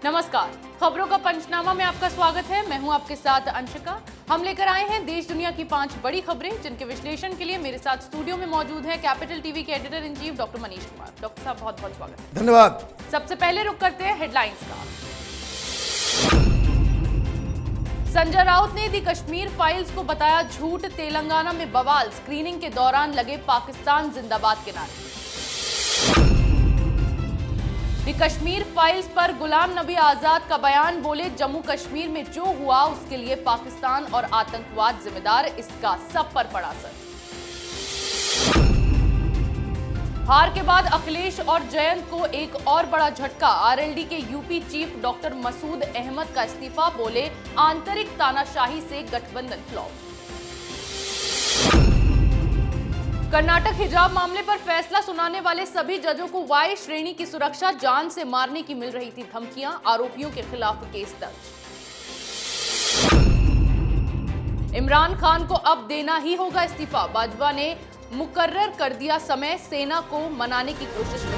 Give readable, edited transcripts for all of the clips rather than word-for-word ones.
नमस्कार, खबरों का पंचनामा में आपका स्वागत है। मैं हूं आपके साथ अंशिका। हम लेकर आए हैं देश दुनिया की 5 बड़ी खबरें, जिनके विश्लेषण के लिए मेरे साथ स्टूडियो में मौजूद है कैपिटल टीवी के editor in chief doctor Manish Kumar. Doctor साहब, बहुत बहुत स्वागत है। धन्यवाद। सबसे पहले रुक करते हैं हेडलाइंस का। संजय राउत ने दी कश्मीर फाइल्स को बताया झूठ, तेलंगाना में बवाल, स्क्रीनिंग के दौरान लगे पाकिस्तान जिंदाबाद के नारे। दी कश्मीर फाइल्स पर गुलाम नबी आजाद का बयान, बोले जम्मू कश्मीर में जो हुआ उसके लिए पाकिस्तान और आतंकवाद जिम्मेदार, इसका सब पर पड़ा असर। हार के बाद अखिलेश और जयंत को एक और बड़ा झटका, आरएलडी के UP chief doctor Masood Ahmad का इस्तीफा, बोले आंतरिक तानाशाही से गठबंधन फ्लॉप। कर्नाटक हिजाब मामले पर फैसला सुनाने वाले सभी जजों को वाई श्रेणी की सुरक्षा, जान से मारने की मिल रही थी धमकियां, आरोपियों के खिलाफ केस दर्ज। इमरान खान को अब देना ही होगा इस्तीफा, बाजवा ने मुकर्रर कर दिया समय, सेना को मनाने की कोशिश में।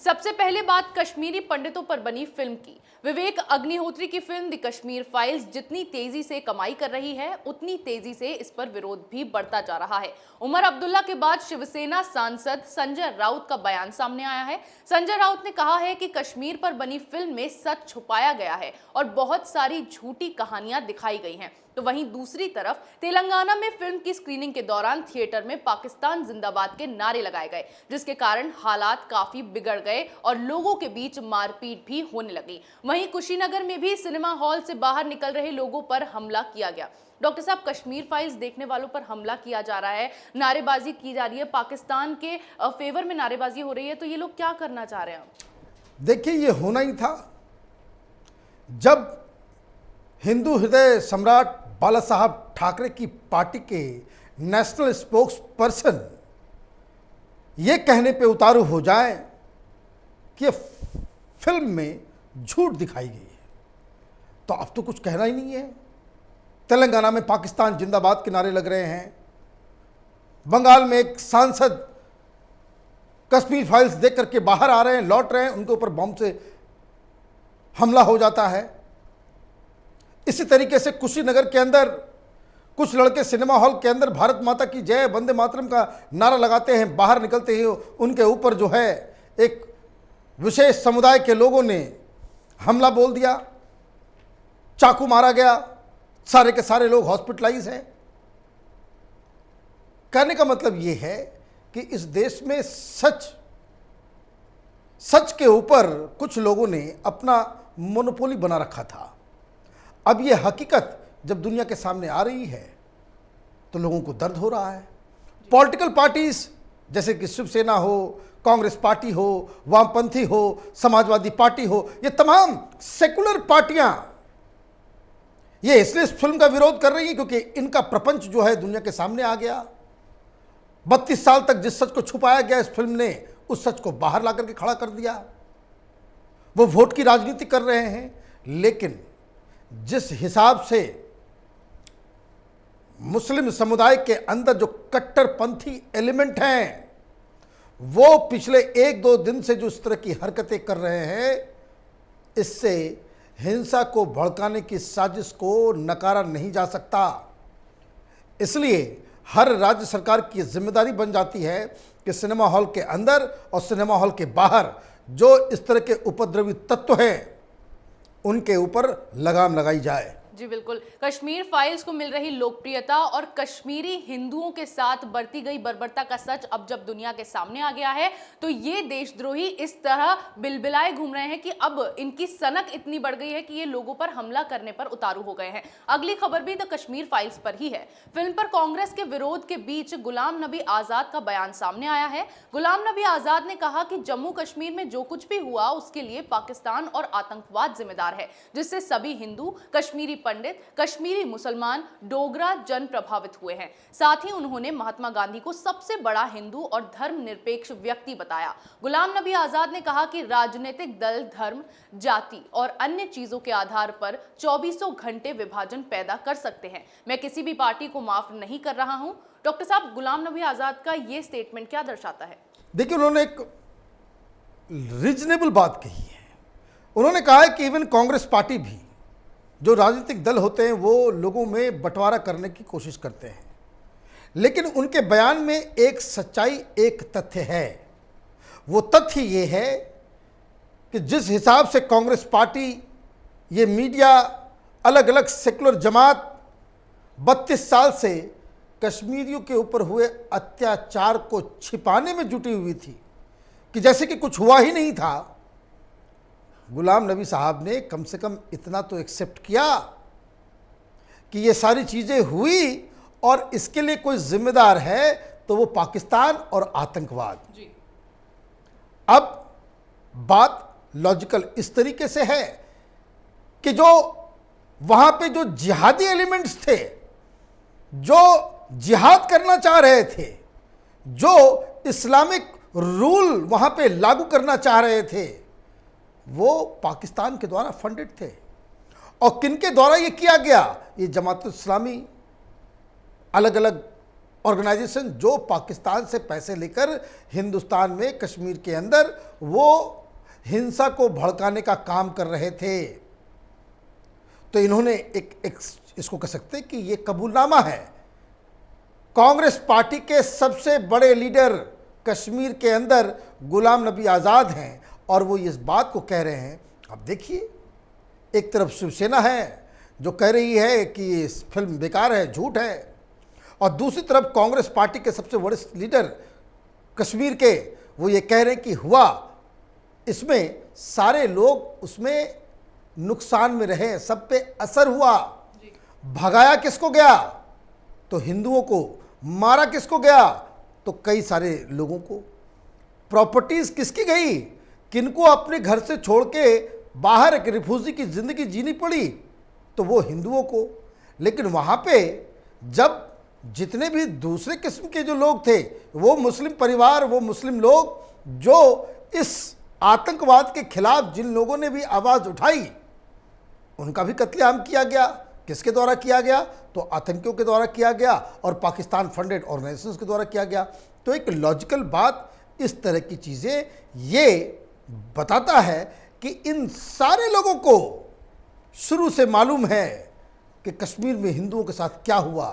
सबसे पहले बात कश्मीरी पंडितों पर बनी फिल्म की। विवेक अग्निहोत्री की फिल्म द कश्मीर फाइल्स जितनी तेजी से कमाई कर रही है, उतनी तेजी से इस पर विरोध भी बढ़ता जा रहा है। उमर अब्दुल्ला के बाद शिवसेना सांसद संजय राउत का बयान सामने आया है। संजय राउत ने कहा है कि कश्मीर पर बनी फिल्म में सच छुपाया गया है और बहुत सारी झूठी कहानियां दिखाई गई हैं। तो वहीं दूसरी तरफ तेलंगाना में फिल्म की स्क्रीनिंग के दौरान थिएटर में पाकिस्तान जिंदाबाद के नारे लगाए गए, जिसके कारण हालात काफी बिगड़ गए और लोगों के बीच मारपीट भी होने लगी। वहीं कुशीनगर में भी सिनेमा हॉल से बाहर निकल रहे लोगों पर हमला किया गया। डॉक्टर साहब, कश्मीर फाइल्स देखने वालों पर हमला किया जा रहा है, नारेबाजी की जा रही है, पाकिस्तान के फेवर में नारेबाजी हो रही है, तो ये लोग क्या करना चाह रहे हैं? देखिए, ये होना ही था। जब हिंदू हृदय सम्राट बाला साहब ठाकरे की पार्टी के नेशनल स्पोक्स पर्सन ये कहने पे उतारू हो जाए कि फिल्म में झूठ दिखाई गई है, तो अब तो कुछ कहना ही नहीं है। तेलंगाना में पाकिस्तान जिंदाबाद के नारे लग रहे हैं, बंगाल में एक सांसद कश्मीर फाइल्स देख करके बाहर आ रहे हैं, लौट रहे हैं, उनके ऊपर बम से हमला हो जाता है। इसी तरीके से कुशीनगर के अंदर कुछ लड़के सिनेमा हॉल के अंदर भारत माता की जय, वंदे मातरम का नारा लगाते हैं, बाहर निकलते ही उनके ऊपर जो है एक विशेष समुदाय के लोगों ने हमला बोल दिया, चाकू मारा गया, सारे के सारे लोग हॉस्पिटलाइज हैं। कहने का मतलब ये है कि इस देश में सच के ऊपर कुछ लोगों ने अपना मोनोपोली बना रखा था। अब ये हकीकत जब दुनिया के सामने आ रही है तो लोगों को दर्द हो रहा है। पॉलिटिकल पार्टीज जैसे कि शिवसेना हो, कांग्रेस पार्टी हो, वामपंथी हो, समाजवादी पार्टी हो, ये तमाम सेकुलर पार्टियां ये इसलिए इस फिल्म का विरोध कर रही हैं क्योंकि इनका प्रपंच जो है दुनिया के सामने आ गया। 32 साल तक जिस सच को छुपाया गया, इस फिल्म ने उस सच को बाहर ला करके खड़ा कर दिया। वो वोट की राजनीति कर रहे हैं, लेकिन जिस हिसाब से मुस्लिम समुदाय के अंदर जो कट्टरपंथी एलिमेंट हैं, वो पिछले 1-2 दिन से जो इस तरह की हरकतें कर रहे हैं, इससे हिंसा को भड़काने की साजिश को नकारा नहीं जा सकता। इसलिए हर राज्य सरकार की जिम्मेदारी बन जाती है कि सिनेमा हॉल के अंदर और सिनेमा हॉल के बाहर जो इस तरह के उपद्रवी तत्व हैं, उनके ऊपर लगाम लगाई जाए। जी बिल्कुल। कश्मीर फाइल्स को मिल रही लोकप्रियता और कश्मीरी हिंदुओं के साथ बरती गई बर्बरता का सच अब जब दुनिया के सामने आ गया है, तो ये देशद्रोही इस तरह बिलबिलाए घूम रहे हैं कि अब इनकी सनक इतनी बढ़ गई है कि ये लोगों पर हमला करने पर उतारू हो गए हैं। अगली खबर भी द कश्मीर फाइल्स पर ही है। फिल्म पर कांग्रेस के विरोध के बीच गुलाम नबी आजाद का बयान सामने आया है। गुलाम नबी आजाद ने कहा कि जम्मू कश्मीर में जो कुछ भी हुआ उसके लिए पाकिस्तान और आतंकवाद जिम्मेदार है, जिससे सभी हिंदू, कश्मीरी पंडित, कश्मीरी मुसलमान, डोगरा जन प्रभावित हुए हैं। साथ ही उन्होंने महात्मा गांधी को सबसे बड़ा हिंदू और धर्मनिरपेक्ष व्यक्ति बताया। गुलाम नबी आजाद ने कहा कि राजनीतिक दल धर्म, जाति और अन्य चीजों के आधार पर 24 घंटे विभाजन पैदा कर सकते हैं। मैं किसी भी पार्टी को माफ नहीं कर रहा हूं। डॉक्टर साहब, गुलाम नबी आजाद का ये स्टेटमेंट क्या दर्शाता है? देखिए, उन्होंने एक रीजनेबल बात कही है। उन्होंने कहा है कि इवन कांग्रेस पार्टी भी, जो राजनीतिक दल होते हैं, वो लोगों में बंटवारा करने की कोशिश करते हैं, लेकिन उनके बयान में एक सच्चाई, एक तथ्य है। वो तथ्य ये है कि जिस हिसाब से कांग्रेस पार्टी, ये मीडिया, अलग अलग सेकुलर जमात 32 साल से कश्मीरियों के ऊपर हुए अत्याचार को छिपाने में जुटी हुई थी कि जैसे कि कुछ हुआ ही नहीं था, गुलाम नबी साहब ने कम से कम इतना तो एक्सेप्ट किया कि ये सारी चीज़ें हुई और इसके लिए कोई जिम्मेदार है तो वो पाकिस्तान और आतंकवाद। जी। अब बात लॉजिकल इस तरीके से है कि जो वहां पे जो जिहादी एलिमेंट्स थे, जो जिहाद करना चाह रहे थे, जो इस्लामिक रूल वहां पे लागू करना चाह रहे थे, वो पाकिस्तान के द्वारा फंडेड थे। और किनके द्वारा ये किया गया? ये जमात इस्लामी, अलग अलग ऑर्गेनाइजेशन जो पाकिस्तान से पैसे लेकर हिंदुस्तान में, कश्मीर के अंदर वो हिंसा को भड़काने का काम कर रहे थे। तो इन्होंने एक इसको कह सकते हैं कि ये कबूलनामा है। कांग्रेस पार्टी के सबसे बड़े लीडर कश्मीर के अंदर गुलाम नबी आज़ाद हैं और वो इस बात को कह रहे हैं। अब देखिए, एक तरफ शिवसेना है जो कह रही है कि ये फिल्म बेकार है, झूठ है, और दूसरी तरफ कांग्रेस पार्टी के सबसे वरिष्ठ लीडर कश्मीर के, वो ये कह रहे हैं कि हुआ, इसमें सारे लोग उसमें नुकसान में रहे, सब पे असर हुआ। भगाया किसको गया? तो हिंदुओं को। मारा किसको गया? तो कई सारे लोगों को। प्रॉपर्टीज किसकी गई? किनको अपने घर से छोड़ के बाहर एक रिफ्यूजी की जिंदगी जीनी पड़ी? तो वो हिंदुओं को। लेकिन वहाँ पे जब जितने भी दूसरे किस्म के जो लोग थे, वो मुस्लिम परिवार, वो मुस्लिम लोग जो इस आतंकवाद के खिलाफ जिन लोगों ने भी आवाज़ उठाई, उनका भी कत्लेआम किया गया। किसके द्वारा किया गया? तो आतंकियों के द्वारा किया गया और पाकिस्तान फंडेड ऑर्गेनाइजेशंस के द्वारा किया गया। तो एक लॉजिकल बात, इस तरह की चीज़ें ये बताता है कि इन सारे लोगों को शुरू से मालूम है कि कश्मीर में हिंदुओं के साथ क्या हुआ,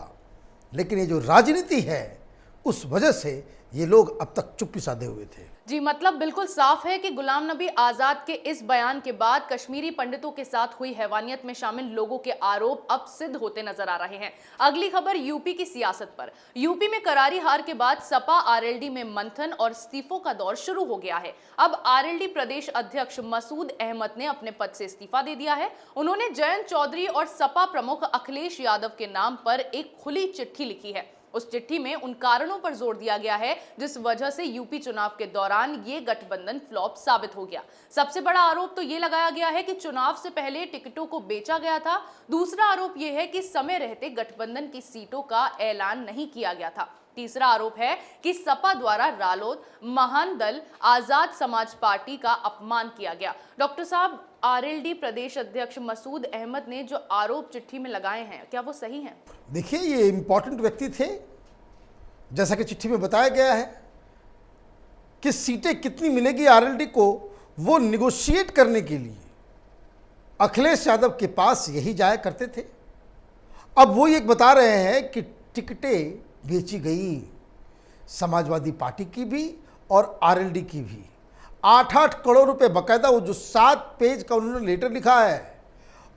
लेकिन ये जो राजनीति है, उस वजह से ये लोग अब तक चुप्पी साधे हुए थे। जी, मतलब बिल्कुल साफ है कि गुलाम नबी आजाद के इस बयान के बाद कश्मीरी पंडितों के साथ हुई हैवानियत में शामिल लोगों के आरोप अब सिद्ध होते नजर आ रहे हैं। अगली खबर यूपी की सियासत पर। यूपी में करारी हार के बाद सपा आरएलडी में मंथन और इस्तीफों का दौर शुरू हो गया है। अब आरएलडी प्रदेश अध्यक्ष मसूद अहमद ने अपने पद से इस्तीफा दे दिया है। उन्होंने जयंत चौधरी और सपा प्रमुख अखिलेश यादव के नाम पर एक खुली चिट्ठी लिखी है। उस चिट्ठी में उन कारणों पर जोर दिया गया है जिस वजह से यूपी चुनाव के दौरान ये गठबंधन फ्लॉप साबित हो गया। सबसे बड़ा आरोप तो ये लगाया गया है कि चुनाव से पहले टिकटों को बेचा गया था। दूसरा आरोप ये है कि समय रहते गठबंधन की सीटों का ऐलान नहीं किया गया था। तीसरा आरोप है कि सपा द्वारा रालोद, महान दल, आजाद समाज पार्टी का अपमान किया गया। डॉक्टर साहब, आरएलडी प्रदेश अध्यक्ष मसूद अहमद ने जो आरोप चिट्ठी में लगाए हैं, क्या वो सही हैं? देखिए, ये इंपॉर्टेंट व्यक्ति थे। जैसा कि चिट्ठी में बताया गया है कि सीटें कितनी मिलेगी आरएलडी को, वो निगोशिएट करने के लिए अखिलेश यादव के पास यही जाया करते थे। अब वो ये बता रहे हैं कि टिकटें बेची गई, समाजवादी पार्टी की भी और आरएलडी की भी। 8-8 करोड़ रुपए बकायदा, वो जो 7 पेज का उन्होंने लेटर लिखा है,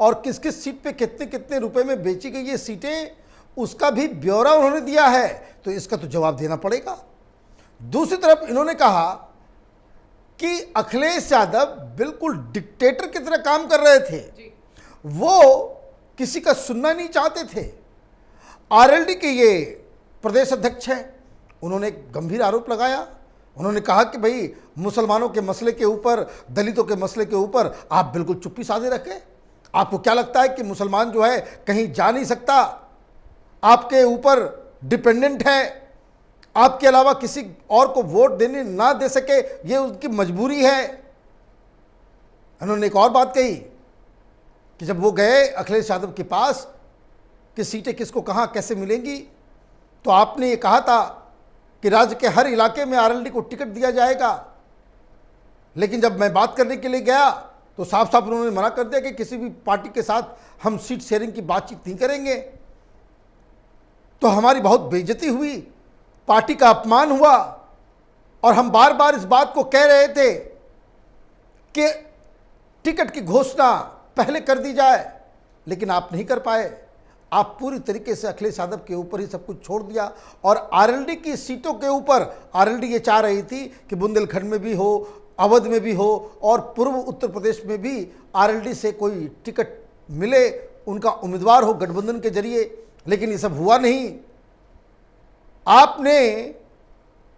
और किस किस सीट पे कितने कितने रुपए में बेची गई ये सीटें, उसका भी ब्यौरा उन्होंने दिया है। तो इसका तो जवाब देना पड़ेगा। दूसरी तरफ इन्होंने कहा कि अखिलेश यादव बिल्कुल डिक्टेटर की तरह काम कर रहे थे, वो किसी का सुनना नहीं चाहते थे। आरएलडी के ये प्रदेश अध्यक्ष हैं, उन्होंने एक गंभीर आरोप लगाया। उन्होंने कहा कि भाई, मुसलमानों के मसले के ऊपर, दलितों के मसले के ऊपर आप बिल्कुल चुप्पी साधे रखें। आपको क्या लगता है कि मुसलमान जो है कहीं जा नहीं सकता, आपके ऊपर डिपेंडेंट है, आपके अलावा किसी और को वोट देने ना दे सके, ये उनकी मजबूरी है। उन्होंने एक और बात कही कि जब वो गए अखिलेश यादव के पास कि सीटें किसको कहाँ कैसे मिलेंगी, तो आपने ये कहा था कि राज्य के हर इलाके में आरएलडी को टिकट दिया जाएगा। लेकिन जब मैं बात करने के लिए गया तो साफ साफ उन्होंने मना कर दिया कि किसी भी पार्टी के साथ हम सीट शेयरिंग की बातचीत नहीं करेंगे। तो हमारी बहुत बेइज्जती हुई, पार्टी का अपमान हुआ, और हम बार बार इस बात को कह रहे थे कि टिकट की घोषणा पहले कर दी जाए, लेकिन आप नहीं कर पाए। आप पूरी तरीके से अखिलेश यादव के ऊपर ही सब कुछ छोड़ दिया, और आरएलडी की सीटों के ऊपर आरएलडी ये चाह रही थी कि बुंदेलखंड में भी हो, अवध में भी हो, और पूर्व उत्तर प्रदेश में भी आरएलडी से कोई टिकट मिले, उनका उम्मीदवार हो गठबंधन के जरिए। लेकिन ये सब हुआ नहीं। आपने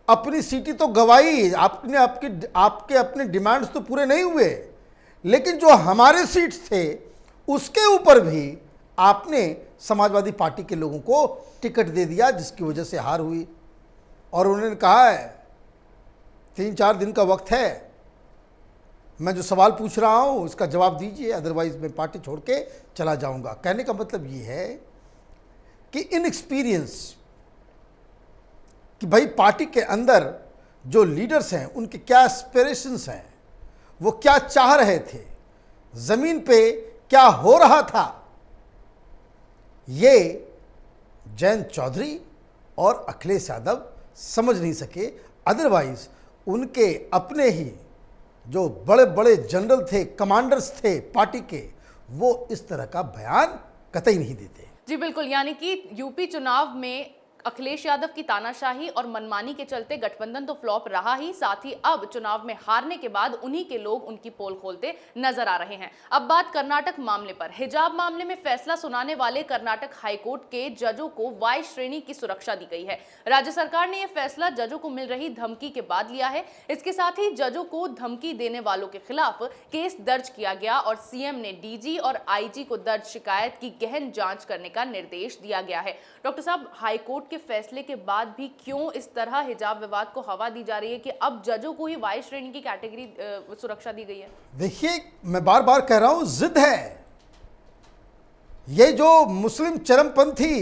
अपनी सीटें तो गंवाई, आपके अपने डिमांड्स तो पूरे नहीं हुए, लेकिन जो हमारे सीट्स थे उसके ऊपर भी आपने समाजवादी पार्टी के लोगों को टिकट दे दिया, जिसकी वजह से हार हुई। और उन्होंने कहा है 3-4 दिन का वक्त है, मैं जो सवाल पूछ रहा हूँ उसका जवाब दीजिए, अदरवाइज मैं पार्टी छोड़ के चला जाऊँगा। कहने का मतलब ये है कि इनएक्सपीरियंस, कि भाई पार्टी के अंदर जो लीडर्स हैं उनके क्या एस्पिरेशंस हैं, वो क्या चाह रहे थे, ज़मीन पे क्या हो रहा था, ये जयंत चौधरी और अखिलेश यादव समझ नहीं सके। अदरवाइज उनके अपने ही जो बड़े बड़े जनरल थे, कमांडर्स थे पार्टी के, वो इस तरह का बयान कतई नहीं देते। जी बिल्कुल, यानी कि यूपी चुनाव में अखिलेश यादव की तानाशाही और मनमानी के चलते गठबंधन तो फ्लॉप रहा ही, साथ ही अब चुनाव में हारने के बाद उन्हीं के लोग उनकी पोल खोलते नजर आ रहे हैं। अब बात कर्नाटक मामले पर। हिजाब मामले में फैसला सुनाने वाले कर्नाटक हाईकोर्ट के जजों को वाई श्रेणी की सुरक्षा दी गई है। राज्य सरकार ने यह फैसला जजों को मिल रही धमकी के बाद लिया है। इसके साथ ही जजों को धमकी देने वालों के खिलाफ केस दर्ज किया गया और सीएम ने डीजी और आईजी को दर्ज शिकायत की गहन जांच करने का निर्देश दिया गया है। डॉक्टर साहब, हाईकोर्ट के फैसले के बाद भी क्यों इस तरह हिजाब विवाद को हवा दी जा रही है कि अब जजों को ही वाई श्रेणी की कैटेगरी सुरक्षा दी गई है? देखिए, मैं बार बार कह रहा हूं, जिद है। ये जो मुस्लिम चरमपंथी,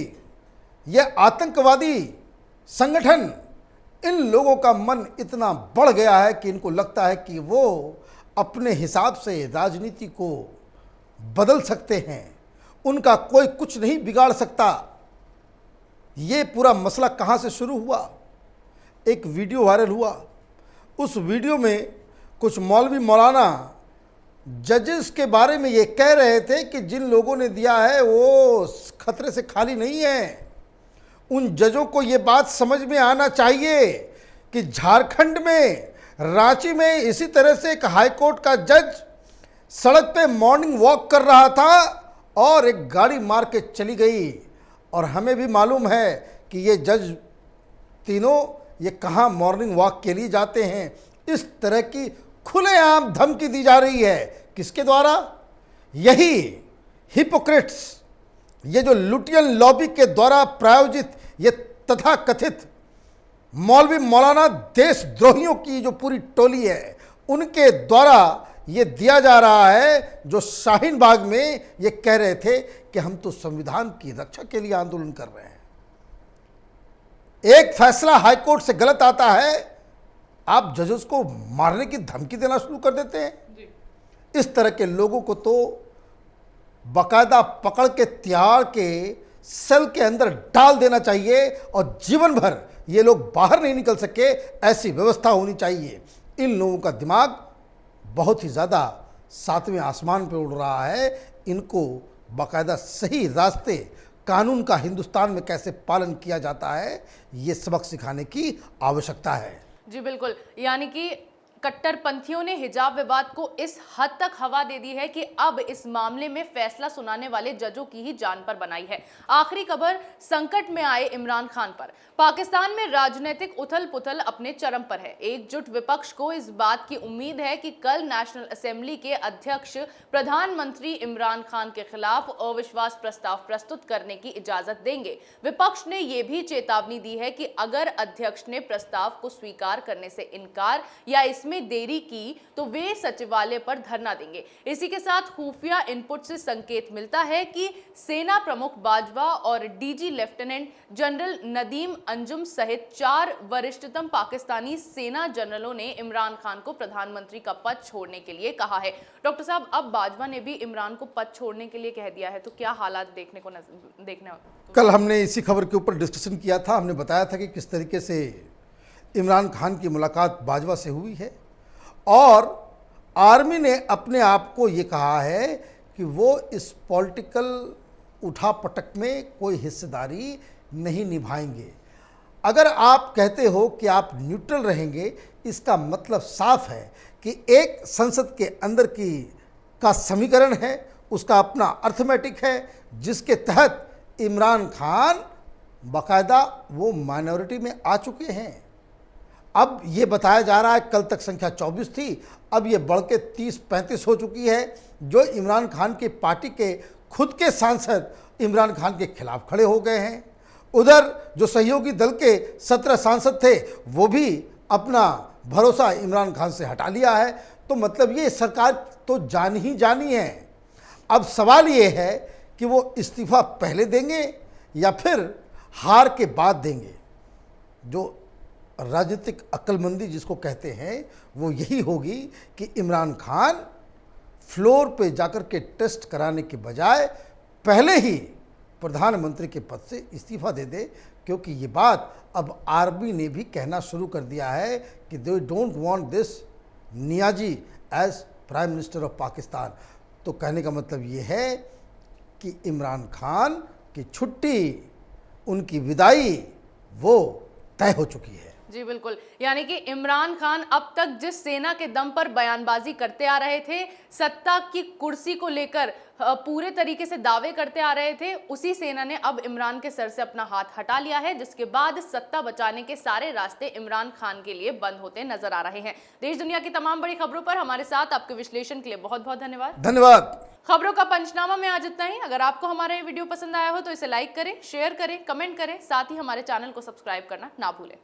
ये आतंकवादी संगठन, इन लोगों का मन इतना बढ़ गया है कि इनको लगता है कि वो अपने हिसाब से राजनीति को बदल सकते हैं, उनका कोई कुछ नहीं बिगाड़ सकता। ये पूरा मसला कहाँ से शुरू हुआ? एक वीडियो वायरल हुआ, उस वीडियो में कुछ मौलवी मौलाना जजेस के बारे में ये कह रहे थे कि जिन लोगों ने दिया है वो खतरे से खाली नहीं है। उन जजों को ये बात समझ में आना चाहिए कि झारखंड में, रांची में इसी तरह से एक हाईकोर्ट का जज सड़क पे मॉर्निंग वॉक कर रहा था और एक गाड़ी मार के चली गई। और हमें भी मालूम है कि ये जज तीनों ये कहाँ मॉर्निंग वॉक के लिए जाते हैं। इस तरह की खुलेआम धमकी दी जा रही है। किसके द्वारा? यही हिपोक्रेट्स, ये जो लुटियन लॉबी के द्वारा प्रायोजित ये तथाकथित मौलवी मौलाना देशद्रोहियों की जो पूरी टोली है, उनके द्वारा ये दिया जा रहा है, जो शाहीन बाग में ये कह रहे थे कि हम तो संविधान की रक्षा के लिए आंदोलन कर रहे हैं। एक फैसला हाईकोर्ट से गलत आता है, आप जजेस को मारने की धमकी देना शुरू कर देते हैं। इस तरह के लोगों को तो बाकायदा पकड़ के तिहाड़ के सेल के अंदर डाल देना चाहिए और जीवन भर ये लोग बाहर नहीं निकल सके, ऐसी व्यवस्था होनी चाहिए। इन लोगों का दिमाग बहुत ही ज़्यादा 7वें आसमान पे उड़ रहा है। इनको बाकायदा सही रास्ते, कानून का हिंदुस्तान में कैसे पालन किया जाता है, ये सबक सिखाने की आवश्यकता है। जी बिल्कुल, यानी कि कट्टरपंथियों ने हिजाब विवाद को इस हद तक हवा दे दी है कि अब इस मामले में फैसला सुनाने वाले जजों की ही जान पर बनाई है। आखिरी खबर संकट में आए इमरान खान पर। पाकिस्तान में राजनीतिक उथल पुथल अपने चरम पर है। एकजुट विपक्ष को इस बात की उम्मीद है कि कल नेशनल असेंबली के अध्यक्ष प्रधानमंत्री इमरान खान के खिलाफ अविश्वास प्रस्ताव प्रस्तुत करने की इजाजत देंगे। विपक्ष ने यह भी चेतावनी दी है कि अगर अध्यक्ष ने प्रस्ताव को स्वीकार करने से इनकार या इसमें देरी की तो वे सचिवालय पर धरना देंगे। इसी के साथ खुफिया इनपुट से संकेत मिलता है कि सेना प्रमुख बाजवा और DG lieutenant general Nadeem Anjum सहित 4 वरिष्ठतम पाकिस्तानी सेना जनरलों ने इमरान खान को प्रधानमंत्री का पद छोड़ने के लिए कहा है। डॉक्टर साहब, अब बाजवा ने भी इमरान को पद छोड़ने के लिए कह दिया है, तो क्या हालात देखने कल हमने इसी खबर के ऊपर डिस्कशन किया था। हमने बताया था कि किस तरीके से इमरान खान की मुलाकात बाजवा से हुई है और आर्मी ने अपने आप को ये कहा है कि वो इस पॉलिटिकल उठापटक में कोई हिस्सेदारी नहीं निभाएंगे। अगर आप कहते हो कि आप न्यूट्रल रहेंगे, इसका मतलब साफ है कि एक संसद के अंदर का समीकरण है, उसका अपना अर्थमेटिक है, जिसके तहत इमरान खान बाकायदा वो माइनॉरिटी में आ चुके हैं। अब ये बताया जा रहा है कल तक संख्या 24 थी, अब ये बढ़ के 30-35 हो चुकी है, जो इमरान खान की पार्टी के खुद के सांसद इमरान खान के खिलाफ खड़े हो गए हैं। उधर जो सहयोगी दल के 17 सांसद थे वो भी अपना भरोसा इमरान खान से हटा लिया है। तो मतलब ये सरकार तो जान ही जानी है। अब सवाल ये है कि वो इस्तीफा पहले देंगे या फिर हार के बाद देंगे। जो राजनीतिक अक्लमंदी जिसको कहते हैं वो यही होगी कि इमरान खान फ्लोर पे जाकर के टेस्ट कराने के बजाय पहले ही प्रधानमंत्री के पद से इस्तीफा दे दे, क्योंकि ये बात अब आर्मी ने भी कहना शुरू कर दिया है कि they don't want this Niazi as prime minister of Pakistan. तो कहने का मतलब ये है कि इमरान खान की छुट्टी, उनकी विदाई वो तय हो चुकी है। जी बिल्कुल, यानी कि इमरान खान अब तक जिस सेना के दम पर बयानबाजी करते आ रहे थे, सत्ता की कुर्सी को लेकर पूरे तरीके से दावे करते आ रहे थे, उसी सेना ने अब इमरान के सर से अपना हाथ हटा लिया है, जिसके बाद सत्ता बचाने के सारे रास्ते इमरान खान के लिए बंद होते नजर आ रहे हैं। देश दुनिया की तमाम बड़ी खबरों पर हमारे साथ आपके विश्लेषण के लिए बहुत बहुत धन्यवाद। खबरों का पंचनामा में आज इतना ही। अगर आपको हमारा ये वीडियो पसंद आया हो तो इसे लाइक करें, शेयर करें, कमेंट करें, साथ ही हमारे चैनल को सब्सक्राइब करना ना भूलें।